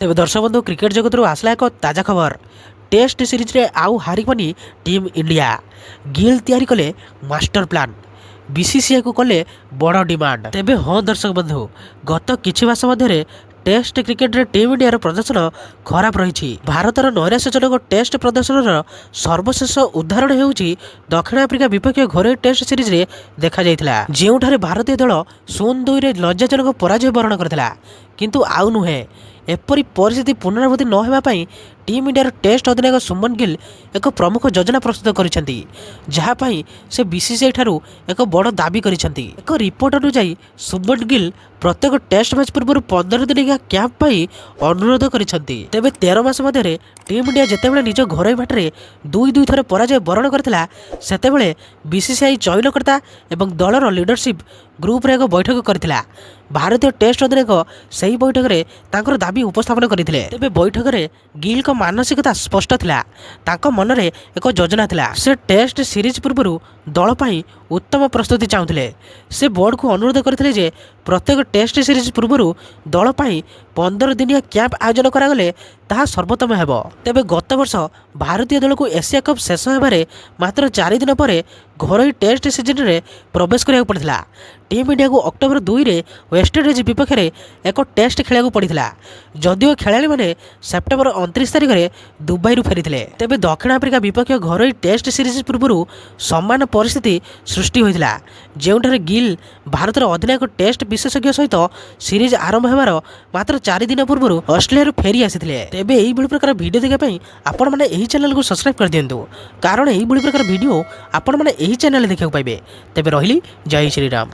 तेज दर्शक बंधु क्रिकेट जगत आसला एक ताजा खबर। टेस्ट सीरीज रे आउ हारिबनी टीम इंडिया। गिल तैयारी कले मास्टर प्लान, बीसीसीआई को कले बड़ डिमांड। तेबे हाँ दर्शक बंधु, गत किछि मास मध्य टेस्ट क्रिकेट रे टीम इंडिया प्रदर्शन खराब रही। भारतर नैराश्यजनक टेस्ट प्रदर्शन सर्वशेष उदाहरण होउछि दक्षिण आफ्रिका विपक्ष घरोई टेस्ट सीरीज रे देखा जाइथिला, जेउठारे भारतीय दल 0-2 रे लज्जाजनक पराजय वरण करथिला। किंतु आउ नुहे, एपरी परिस्थिति पुनरावृत्ति न होगा टीम इंडिया टेस्ट अधिनायक सुमन गिल एक प्रमुख योजना प्रस्तुत करिसेंती, जहां से बीसीसीआई ठारू एक बड़ दाबी करिसेंती। एक रिपोर्ट अनुसार सुमन गिल प्रत्येक टेस्ट मैच पूर्व 15 दिन कैंप पाई अनुरोध करिसेंती। तेबे 13 मास मध्य टीम इंडिया जेतेबेले निज घरोई माटरे 2-2 थर पराजय वरण करथिला, सेतेबेले बीसीसीआई चयनकर्ता एवं दलर लीडरशिप ग्रुप रे एक बैठक करथिला। भारतीय टेस्ट अधिनायक सही बैठक रे तांकर दाबी उपस्थापन करथिले। तेबे बैठक रे गिल को मानसिकता स्पष्ट थिला, तांको मन रे एक योजना थिला। से टेस्ट सीरीज पूर्व दल पाई उत्तम प्रस्तुति चाहुथिले। से बोर्ड को अनुरोध करथिले जे प्रत्येक टेस्ट सीरीज पूर्व दल पाई 15 दिनिया कैंप आयोजन करागले ताहा सर्वोत्तम हेबो। तेबे गत वर्ष भारतीय दल को एशिया कप शेष हेबारे मात्र 4 दिन पर घरोई टेस्ट सीजन रे प्रवेश करिया पड़िथिला। टीम इंडिया को अक्टोबर 2 रे वेस्टइंडीज विपक्ष में एक टेस्ट खेला पड़ता, जदिव खेलाड़ी मैंने सेप्टेम्बर 29 तारिख में दुबई फेरी। तेबे दक्षिण आफ्रिका विपक्ष घरोई टेस्ट सीरीज पूर्व समान परिस्थिति सृष्टि होता, जोठारे गिल भारतर अधिनायक टेस्ट विशेषज्ञ सहित सीरीज आरंभ होबार मात्र 4 दिन पूर्व ऑस्ट्रेलिया फेरी आसी। तेबे यही प्रकार वीडियो देखापी आपण मैंने यही चैनल को सब्सक्राइब कर दिंतु, कारण यही प्रकार वीडियो आपण मैंने यही चैनल देखा पाइबे। तेबे रही जय श्रीराम।